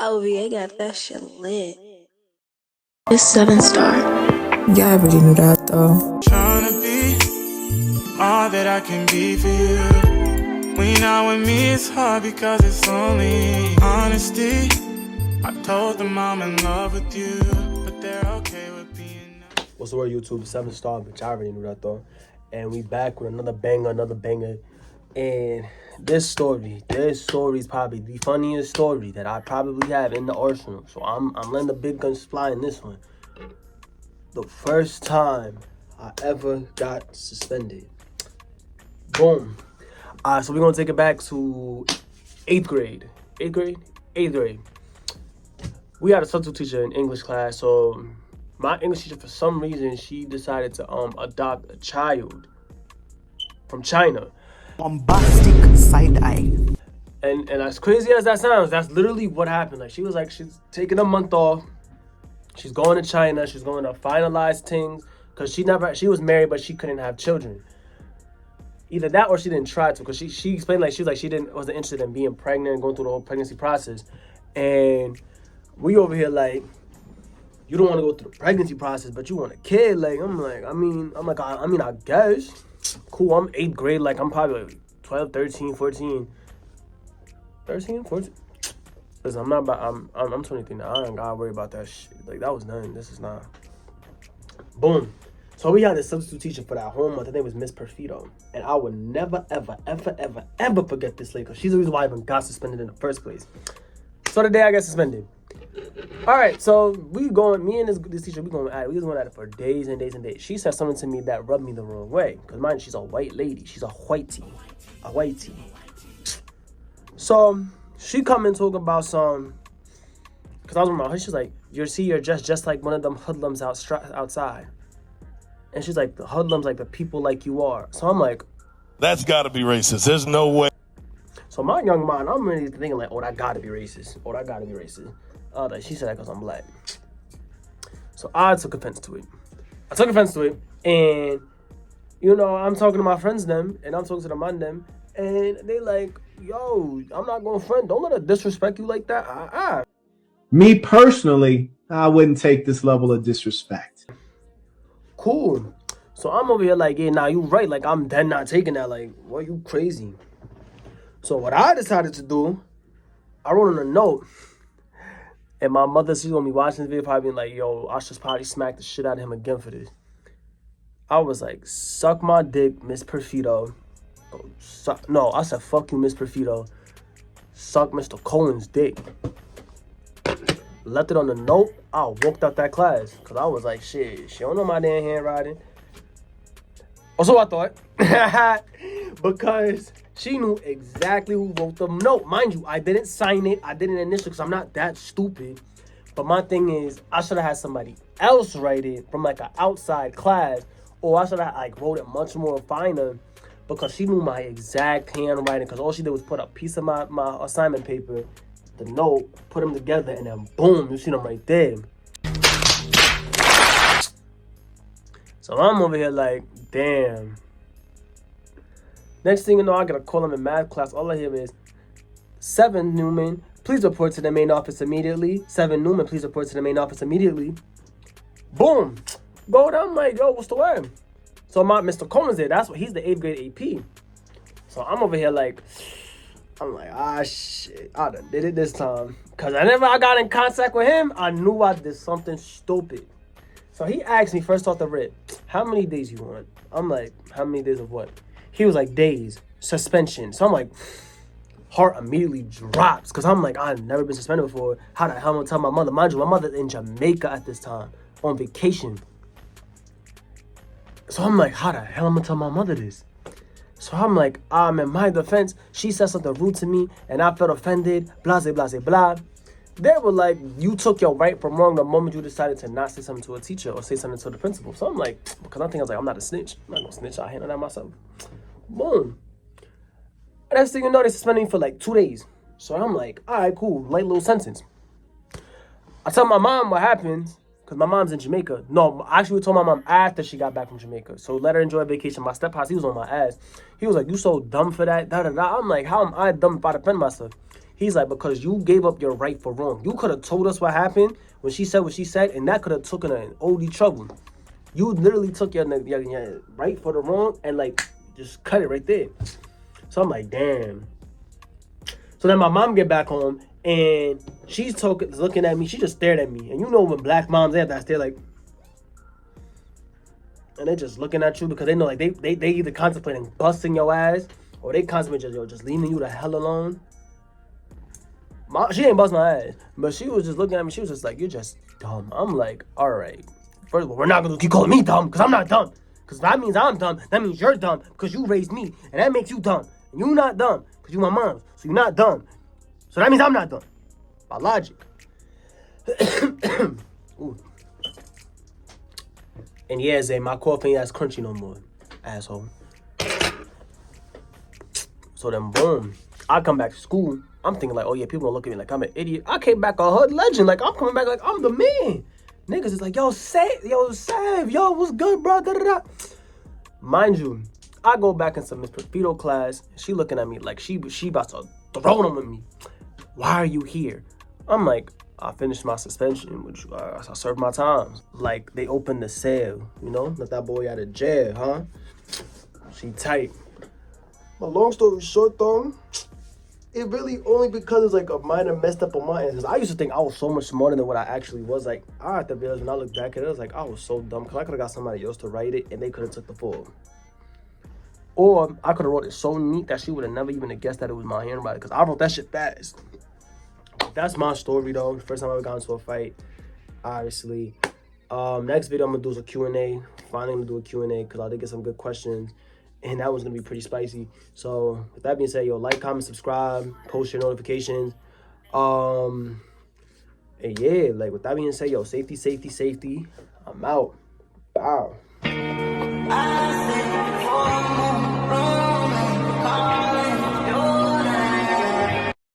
OVA got that shit lit. It's 7-star. Yeah, I already knew that though. Tryna be all that I can be for you. When you're not with me, it's hard because it's only honesty. I told them I'm in love with you, but they're okay with being. What's the word, YouTube? 7-star, bitch. I already knew that though. And we back with another banger. And this story is probably the funniest story that I probably have in the arsenal. So I'm letting the big guns fly in this one. The first time I ever got suspended. Boom. So we're gonna take it back to 8th grade. 8th grade. We had a substitute teacher in English class. So my English teacher, for some reason, she decided to adopt a child from China. Bombastic side eye. And as crazy as that sounds, that's literally what happened. Like, she was like, she's taking a month off. She's going to China. She's going to finalize things. Because she was married, but she couldn't have children. Either that or she didn't try to. Because she explained, like, she was like, wasn't interested in being pregnant and going through the whole pregnancy process. And we over here like, you don't want to go through the pregnancy process, but you want a kid. Like, I guess. Cool, I'm 8th grade. Like, I'm probably like 12, 13, 14. 13, 14. Listen, I'm 23 now. I ain't gotta worry about that shit. Like, that was nothing. This is not. Boom. So we had a substitute teacher for that whole month. Her name was Miss Perfido. And I would never, ever forget this lady. Because she's the reason why I even got suspended in the first place. So the day I got suspended. All right, so me and this teacher, we was going at it for days and days and days. She said something to me that rubbed me the wrong way. Because mind, she's a white lady. She's a whitey. So she come and talk about some, because I was around her, she's like, you're just like one of them hoodlums outside. And she's like, the hoodlums, like the people like you are. So I'm like, that's gotta be racist. There's no way. So my young mind, I'm really thinking like, that gotta be racist. She said that because I'm black. So I took offense to it. And, you know, I'm talking to my friends them, and I'm talking to the man them, and they like, yo, I'm not going to friend. Don't let her disrespect you like that. Me personally, I wouldn't take this level of disrespect. Cool. So I'm over here like, yeah, nah, you right. Like, I'm dead not taking that. Like, what, you crazy? So what I decided to do, I wrote on a note. And my mother, she's gonna be watching this video, probably being like, yo, I should probably smack the shit out of him again for this. I was like, suck my dick, Miss Perfido. I said, fuck you, Miss Perfido. Suck Mr. Cohen's dick. Left it on the note. I walked out that class. Because I was like, shit, she don't know my damn handwriting. Or so I thought. Because she knew exactly who wrote the note. Mind you, I didn't sign it. I didn't initial because I'm not that stupid. But my thing is, I should have had somebody else write it from like an outside class. Or I should have like wrote it much more finer. Because she knew my exact handwriting. Because all she did was put a piece of my assignment paper, the note, put them together, and then boom, you see them right there. So I'm over here like, damn. Next thing you know, I get a call. I'm in math class. All I hear is, Sevyn Newman, please report to the main office immediately. Sevyn Newman, please report to the main office immediately. Boom. Go down, I'm like, yo, what's the word? So Mr. Cohen's there. He's the 8th grade AP. So I'm over here like, shit, I done did it this time. Because whenever I got in contact with him, I knew I did something stupid. So he asked me first off the rip, how many days you want? I'm like, how many days of what? He was like, days, suspension. So I'm like, heart immediately drops. Because I'm like, I've never been suspended before. How the hell am I going to tell my mother? Mind you, my mother's in Jamaica at this time, on vacation. So I'm like, how the hell am I going to tell my mother this? So I'm like, in my defense, she said something rude to me, and I felt offended, blah, blah, blah, blah. They were like, you took your right from wrong the moment you decided to not say something to a teacher or say something to the principal. So I'm like, because I think I was like, I'm not a snitch. I'm not going to snitch. I handle that myself. Boom. And next thing you know, they suspended me for like 2 days. So I'm like, all right, cool. Light little sentence. I tell my mom what happened, because my mom's in Jamaica. No, actually, we told my mom after she got back from Jamaica. So let her enjoy vacation. My step-pops, he was on my ass. He was like, you so dumb for that, da-da-da. I'm like, how am I dumb if I defend myself? He's like, because you gave up your right for wrong. You could have told us what happened when she said what she said, and that could have taken her in OD trouble. You literally took your right for the wrong and like just cut it right there. So I'm like, damn. So then my mom get back home and she's looking at me. She just stared at me. And you know when black moms have that stare like, and they just looking at you because they know like they either contemplating busting your ass or they contemplating just leaving you the hell alone. She ain't bust my ass, but she was just looking at me. She was just like, you're just dumb. I'm like, all right. First of all, we're not going to keep calling me dumb because I'm not dumb. Because that means I'm dumb. That means you're dumb because you raised me. And that makes you dumb. And you're not dumb because you're my mom. So you're not dumb. So that means I'm not dumb. By logic. Ooh. And yeah, Zay, my cough ain't as crunchy no more. Asshole. So then, boom. I come back to school. I'm thinking like, oh yeah, people gonna look at me like I'm an idiot. I came back a hood legend. Like, I'm coming back like I'm the man. Niggas is like, yo, Sav, yo, what's good, bro? Da, da, da. Mind you, I go back into Miss Perfito class. She looking at me like she about to throw them at me. Why are you here? I'm like, I finished my suspension, which I served my times. Like, they opened the cell, you know? Let that boy out of jail, huh? She tight. But long story short, though, it really only because it's like a minor messed up on my end. Cause I used to think I was so much smarter than what I actually was. Like, I have to realize when I look back at it, I was like, I was so dumb. Cause I could have got somebody else to write it and they could have took the fall. Or I could have wrote it so neat that she would have never even guessed that it was my handwriting. Cause I wrote that shit fast. That's my story though. First time I ever got into a fight, obviously. Next video I'm gonna do is a Q&A. Finally gonna do a Q&A because I did get some good questions. And that was gonna be pretty spicy. So with that being said, yo, like, comment, subscribe, post your notifications. And yeah, like with that being said, yo, safety. I'm out. Bow.